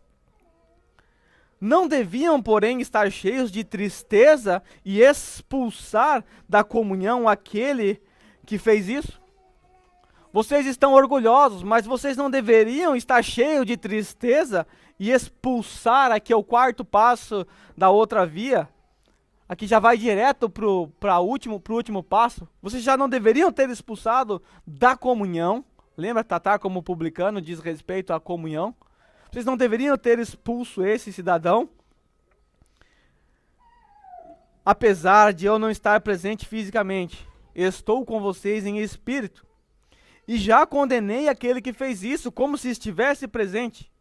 Não deviam, porém, estar cheios de tristeza e expulsar da comunhão aquele que fez isso? Vocês estão orgulhosos, mas vocês não deveriam estar cheios de tristeza e expulsar, aqui é o quarto passo da outra via, aqui já vai direto para o último passo. Vocês já não deveriam ter expulsado da comunhão. Lembra, tratar como publicano diz respeito à comunhão. Vocês não deveriam ter expulso esse cidadão. Apesar de eu não estar presente fisicamente, estou com vocês em espírito. E já condenei aquele que fez isso, como se estivesse presente.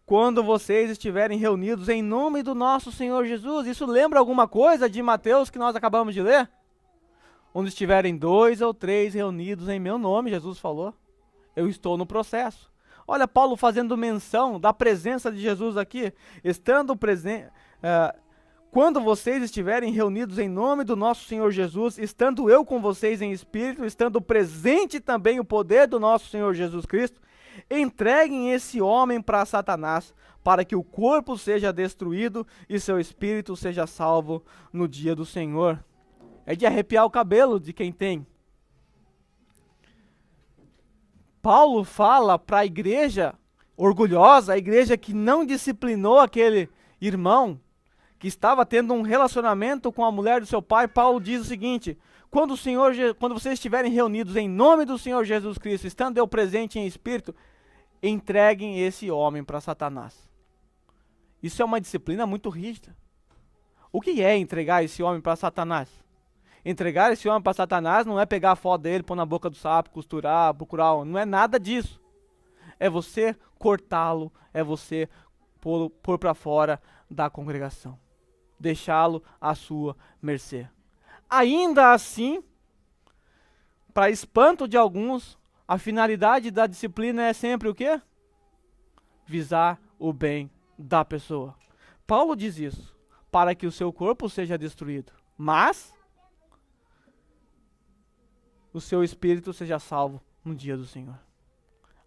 Quando vocês estiverem reunidos em nome do nosso Senhor Jesus. Isso lembra alguma coisa de Mateus que nós acabamos de ler? Onde estiverem 2 ou 3 reunidos em meu nome, Jesus falou. Eu estou no processo. Olha Paulo fazendo menção da presença de Jesus aqui. Estando presente, quando vocês estiverem reunidos em nome do nosso Senhor Jesus, estando eu com vocês em espírito, estando presente também o poder do nosso Senhor Jesus Cristo, entreguem esse homem para Satanás, para que o corpo seja destruído e seu espírito seja salvo no dia do Senhor. É de arrepiar o cabelo de quem tem. Paulo fala para a igreja orgulhosa, a igreja que não disciplinou aquele irmão, que estava tendo um relacionamento com a mulher do seu pai. Paulo diz o seguinte: quando vocês estiverem reunidos em nome do Senhor Jesus Cristo, estando eu presente em espírito, entreguem esse homem para Satanás. Isso é uma disciplina muito rígida. O que é entregar esse homem para Satanás? Entregar esse homem para Satanás não é pegar a foto dele, pôr na boca do sapo, costurar, procurar, não é nada disso. É você cortá-lo, é você pôr para fora da congregação. Deixá-lo à sua mercê. Ainda assim, para espanto de alguns, a finalidade da disciplina é sempre o quê? Visar o bem da pessoa. Paulo diz isso, para que o seu corpo seja destruído, mas o seu espírito seja salvo no dia do Senhor.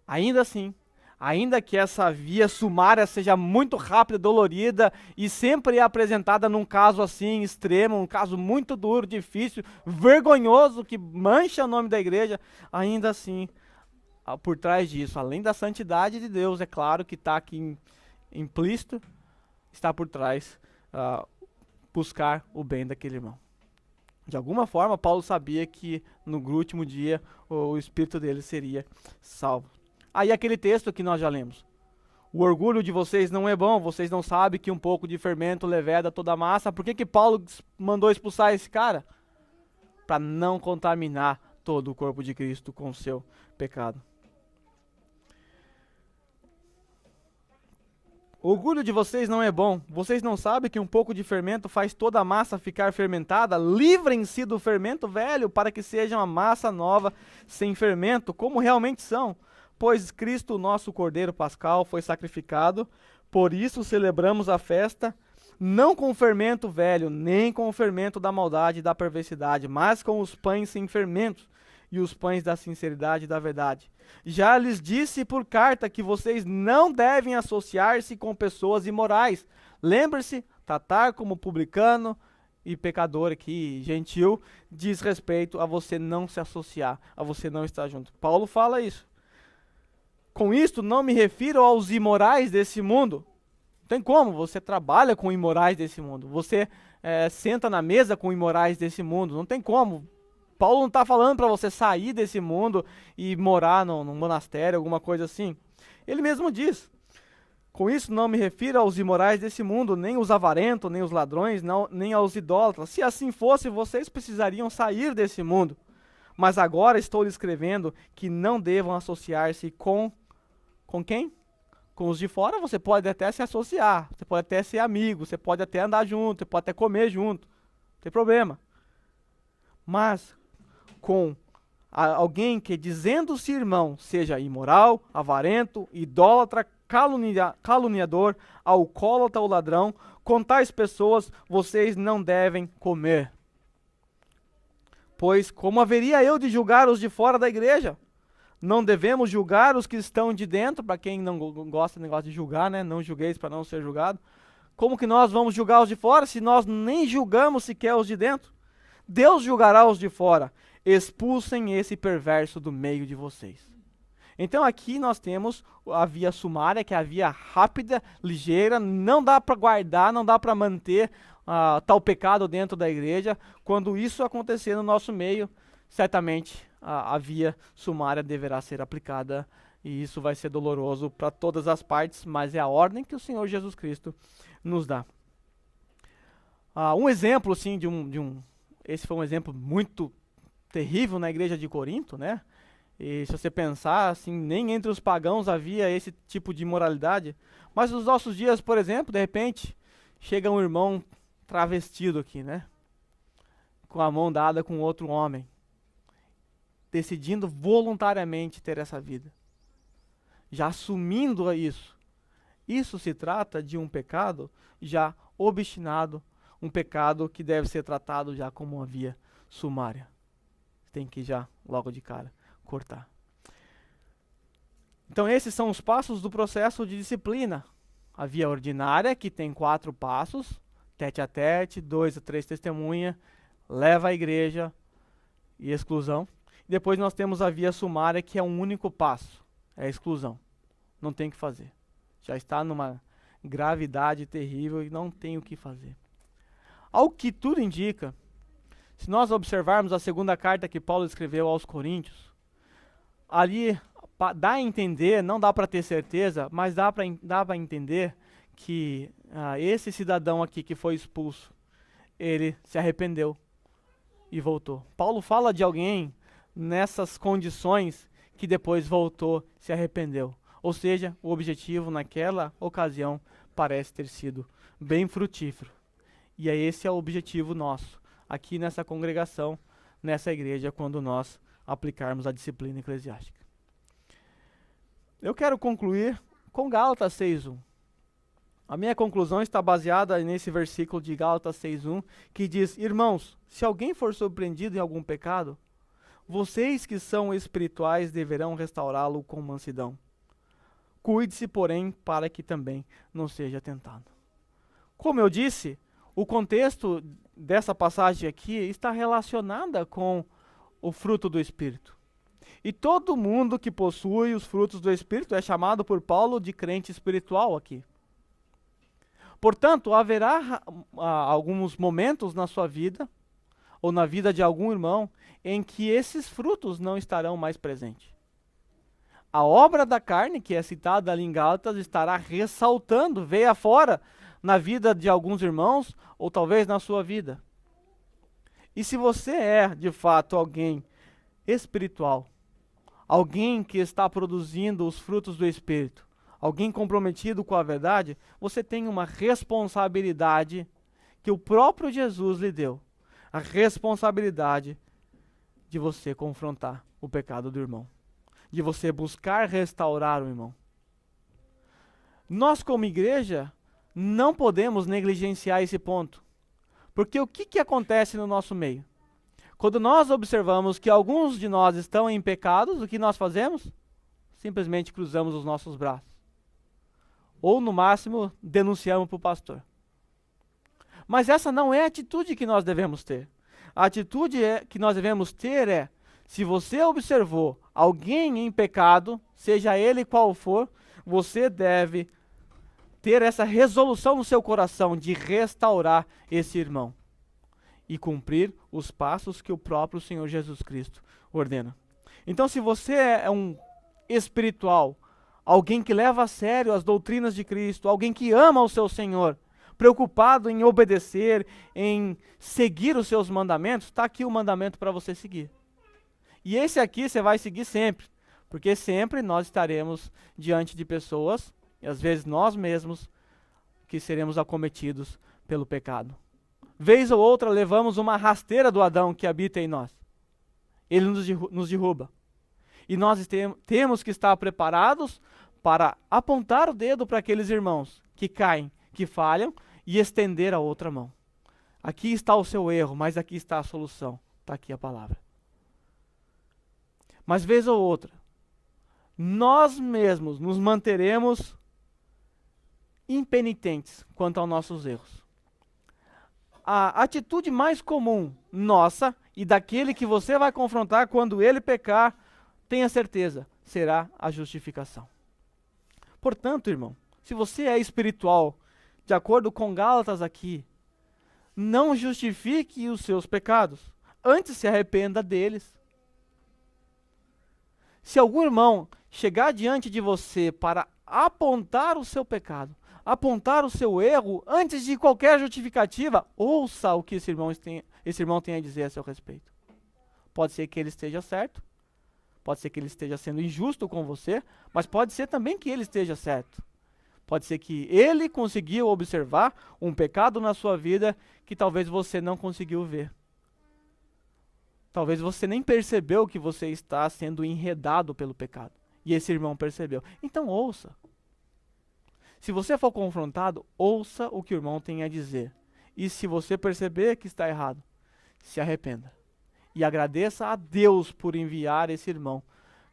Ainda assim, ainda que essa via sumária seja muito rápida, dolorida e sempre é apresentada num caso assim extremo, um caso muito duro, difícil, vergonhoso, que mancha o nome da igreja, ainda assim, por trás disso, além da santidade de Deus, é claro que está aqui implícito, está por trás buscar o bem daquele irmão. De alguma forma, Paulo sabia que no último dia o espírito dele seria salvo. Aí aquele texto que nós já lemos. O orgulho de vocês não é bom, vocês não sabem que um pouco de fermento leveda toda a massa. Por que Paulo mandou expulsar esse cara? Para não contaminar todo o corpo de Cristo com o seu pecado. O orgulho de vocês não é bom. Vocês não sabem que um pouco de fermento faz toda a massa ficar fermentada? Livrem-se do fermento velho para que seja uma massa nova sem fermento, como realmente são. Pois Cristo, nosso Cordeiro Pascal, foi sacrificado. Por isso celebramos a festa, não com o fermento velho, nem com o fermento da maldade e da perversidade, mas com os pães sem fermento e os pães da sinceridade e da verdade. Já lhes disse por carta que vocês não devem associar-se com pessoas imorais. Lembre-se, tratar como publicano e pecador aqui, gentil, diz respeito a você não se associar, a você não estar junto. Paulo fala isso. Com isto não me refiro aos imorais desse mundo. Não tem como, você trabalha com imorais desse mundo, você senta na mesa com imorais desse mundo, não tem como. Paulo não está falando para você sair desse mundo e morar num monastério, alguma coisa assim. Ele mesmo diz, com isso não me refiro aos imorais desse mundo, nem os avarentos, nem os ladrões, nem aos idólatras. Se assim fosse, vocês precisariam sair desse mundo. Mas agora estou lhe escrevendo que não devam associar-se com quem? Com os de fora você pode até se associar, você pode até ser amigo, você pode até andar junto, você pode até comer junto, não tem problema. Mas com alguém que, dizendo-se irmão, seja imoral, avarento, idólatra, caluniador, alcoólatra ou ladrão, com tais pessoas vocês não devem comer. Pois como haveria eu de julgar os de fora da igreja? Não devemos julgar os que estão de dentro, para quem não gosta do negócio de julgar, né? Não julgueis para não ser julgado. Como que nós vamos julgar os de fora se nós nem julgamos sequer os de dentro? Deus julgará os de fora. Expulsem esse perverso do meio de vocês. Então aqui nós temos a via sumária, que é a via rápida, ligeira, não dá para guardar, não dá para manter tal pecado dentro da igreja. Quando isso acontecer no nosso meio, certamente a via sumária deverá ser aplicada e isso vai ser doloroso para todas as partes, mas é a ordem que o Senhor Jesus Cristo nos dá. Um exemplo assim esse foi um exemplo muito terrível na igreja de Corinto, né? E se você pensar, assim, nem entre os pagãos havia esse tipo de imoralidade. Mas nos nossos dias, por exemplo, de repente, chega um irmão travestido aqui, né? Com a mão dada com outro homem, decidindo voluntariamente ter essa vida, já assumindo isso. Isso se trata de um pecado já obstinado, um pecado que deve ser tratado já como uma via sumária. Tem que já, logo de cara, cortar. Então esses são os passos do processo de disciplina. A via ordinária, que tem 4 passos, tete a tete, 2 a 3 testemunha, leva à igreja e exclusão. Depois nós temos a via sumária, que é um único passo, é a exclusão. Não tem o que fazer. Já está numa gravidade terrível e não tem o que fazer. Ao que tudo indica, se nós observarmos a segunda carta que Paulo escreveu aos Coríntios, ali dá a entender, não dá para ter certeza, mas dá para entender que esse cidadão aqui que foi expulso, ele se arrependeu e voltou. Paulo fala de alguém nessas condições que depois voltou, se arrependeu. Ou seja, o objetivo naquela ocasião parece ter sido bem frutífero. E esse é o objetivo nosso, aqui nessa congregação, nessa igreja, quando nós aplicarmos a disciplina eclesiástica. Eu quero concluir com Gálatas 6:1. A minha conclusão está baseada nesse versículo de Gálatas 6:1, que diz: Irmãos, se alguém for surpreendido em algum pecado, vocês que são espirituais deverão restaurá-lo com mansidão. Cuide-se, porém, para que também não seja tentado. Como eu disse, o contexto dessa passagem aqui está relacionada com o fruto do Espírito. E todo mundo que possui os frutos do Espírito é chamado por Paulo de crente espiritual aqui. Portanto, haverá alguns momentos na sua vida, ou na vida de algum irmão, em que esses frutos não estarão mais presentes. A obra da carne, que é citada ali em Gálatas, estará ressaltando, veio afora na vida de alguns irmãos, ou talvez na sua vida. E se você é, de fato, alguém espiritual, alguém que está produzindo os frutos do Espírito, alguém comprometido com a verdade, você tem uma responsabilidade que o próprio Jesus lhe deu. A responsabilidade de você confrontar o pecado do irmão, de você buscar restaurar o irmão. Nós, como igreja, não podemos negligenciar esse ponto, porque o que acontece no nosso meio? Quando nós observamos que alguns de nós estão em pecados, o que nós fazemos? Simplesmente cruzamos os nossos braços. Ou, no máximo, denunciamos para o pastor. Mas essa não é a atitude que nós devemos ter. A atitude que nós devemos ter é, se você observou alguém em pecado, seja ele qual for, você deve ter essa resolução no seu coração de restaurar esse irmão e cumprir os passos que o próprio Senhor Jesus Cristo ordena. Então, se você é um espiritual, alguém que leva a sério as doutrinas de Cristo, alguém que ama o seu Senhor, preocupado em obedecer, em seguir os seus mandamentos, está aqui o mandamento para você seguir. E esse aqui você vai seguir sempre, porque sempre nós estaremos diante de pessoas, e às vezes nós mesmos, que seremos acometidos pelo pecado. Vez ou outra levamos uma rasteira do Adão que habita em nós. Ele nos derruba. E nós temos que estar preparados para apontar o dedo para aqueles irmãos que caem, que falham, e estender a outra mão. Aqui está o seu erro, mas aqui está a solução. Está aqui a palavra. Mas vez ou outra, nós mesmos nos manteremos impenitentes quanto aos nossos erros. A atitude mais comum nossa e daquele que você vai confrontar quando ele pecar, tenha certeza, será a justificação. Portanto, irmão, se você é espiritual, de acordo com Gálatas aqui, não justifique os seus pecados, antes se arrependa deles. Se algum irmão chegar diante de você para apontar o seu pecado, apontar o seu erro, antes de qualquer justificativa, ouça o que esse irmão tem a dizer a seu respeito. Pode ser que ele esteja certo, pode ser que ele esteja sendo injusto com você, mas pode ser também que ele esteja certo. Pode ser que ele conseguiu observar um pecado na sua vida que talvez você não conseguiu ver. Talvez você nem percebeu que você está sendo enredado pelo pecado. E esse irmão percebeu. Então ouça. Se você for confrontado, ouça o que o irmão tem a dizer. E se você perceber que está errado, se arrependa. E agradeça a Deus por enviar esse irmão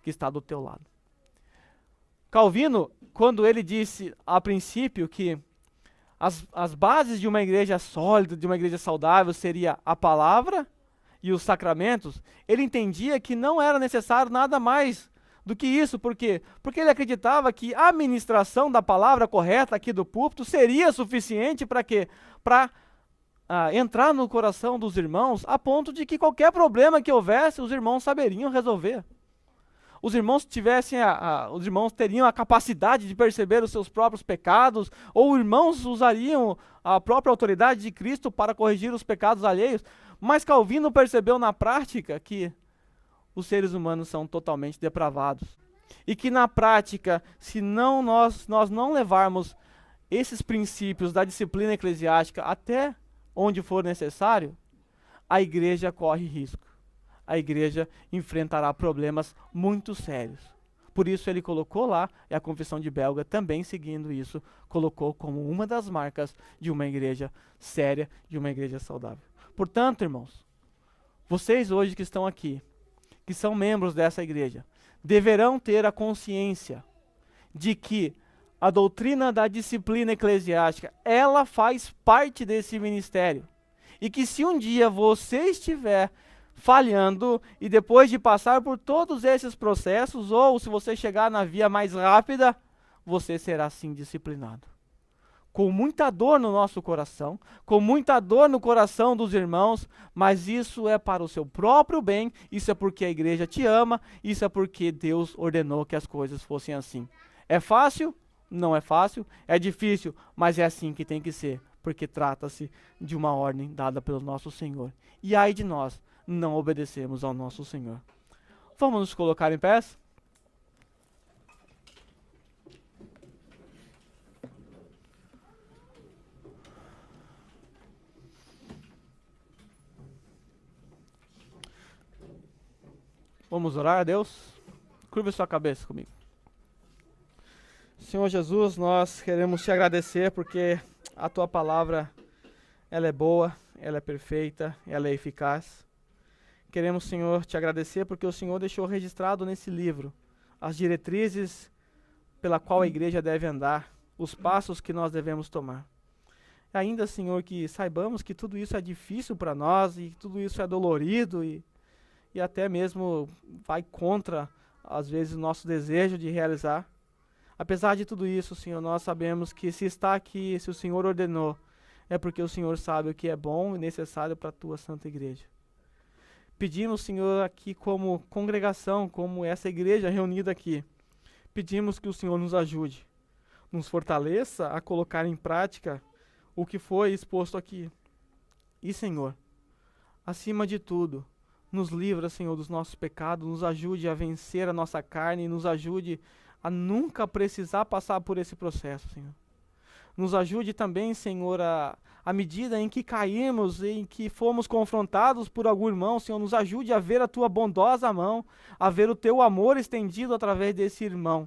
que está do teu lado. Calvino, quando ele disse a princípio que as bases de uma igreja sólida, de uma igreja saudável, seria a palavra e os sacramentos, ele entendia que não era necessário nada mais do que isso. Por quê? Porque ele acreditava que a ministração da palavra correta aqui do púlpito seria suficiente para quê? Para entrar no coração dos irmãos a ponto de que qualquer problema que houvesse, os irmãos saberiam resolver. Os irmãos teriam a capacidade de perceber os seus próprios pecados, ou irmãos usariam a própria autoridade de Cristo para corrigir os pecados alheios. Mas Calvino percebeu na prática que os seres humanos são totalmente depravados. E que na prática, se nós não levarmos esses princípios da disciplina eclesiástica até onde for necessário, a igreja corre risco. A igreja enfrentará problemas muito sérios. Por isso ele colocou lá, e a Confissão de Belga também seguindo isso, colocou como uma das marcas de uma igreja séria, de uma igreja saudável. Portanto, irmãos, vocês hoje que estão aqui, que são membros dessa igreja, deverão ter a consciência de que a doutrina da disciplina eclesiástica, ela faz parte desse ministério. E que se um dia você estiver falhando e depois de passar por todos esses processos, ou se você chegar na via mais rápida, você será sim disciplinado. Com muita dor no nosso coração, com muita dor no coração dos irmãos, mas isso é para o seu próprio bem, isso é porque a igreja te ama, isso é porque Deus ordenou que as coisas fossem assim. É fácil? Não é fácil. É difícil, mas é assim que tem que ser, porque trata-se de uma ordem dada pelo nosso Senhor. E ai de nós, não obedecemos ao nosso Senhor. Vamos nos colocar em pé? Vamos orar a Deus? Curva sua cabeça comigo. Senhor Jesus, nós queremos te agradecer porque a tua palavra, ela é boa, ela é perfeita, ela é eficaz. Queremos, Senhor, te agradecer porque o Senhor deixou registrado nesse livro as diretrizes pela qual a igreja deve andar, os passos que nós devemos tomar. Ainda, Senhor, que saibamos que tudo isso é difícil para nós e que tudo isso é dolorido e até mesmo vai contra, às vezes, o nosso desejo de realizar. Apesar de tudo isso, Senhor, nós sabemos que se está aqui, se o Senhor ordenou, é porque o Senhor sabe o que é bom e necessário para a tua santa igreja. Pedimos, Senhor, aqui como congregação, como essa igreja reunida aqui, pedimos que o Senhor nos ajude, nos fortaleça a colocar em prática o que foi exposto aqui. E, Senhor, acima de tudo, nos livra, Senhor, dos nossos pecados, nos ajude a vencer a nossa carne e nos ajude a nunca precisar passar por esse processo, Senhor. Nos ajude também, Senhor, à medida em que caímos, em que fomos confrontados por algum irmão, Senhor, nos ajude a ver a tua bondosa mão, a ver o teu amor estendido através desse irmão.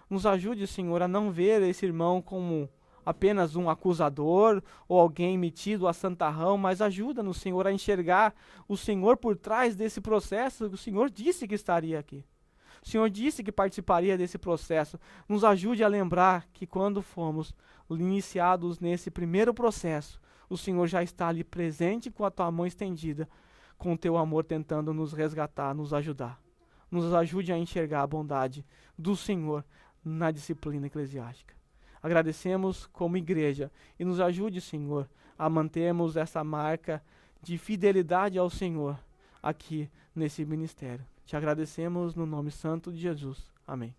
Nos ajude, Senhor, a não ver esse irmão como apenas um acusador ou alguém metido a santarrão, mas ajuda-nos, Senhor, a enxergar o Senhor por trás desse processo. O Senhor disse que estaria aqui. O Senhor disse que participaria desse processo. Nos ajude a lembrar que quando fomos iniciados nesse primeiro processo, o Senhor já está ali presente com a tua mão estendida, com o teu amor tentando nos resgatar, nos ajudar. Nos ajude a enxergar a bondade do Senhor na disciplina eclesiástica. Agradecemos como igreja e nos ajude, Senhor, a mantermos essa marca de fidelidade ao Senhor aqui nesse ministério. Te agradecemos no nome santo de Jesus. Amém.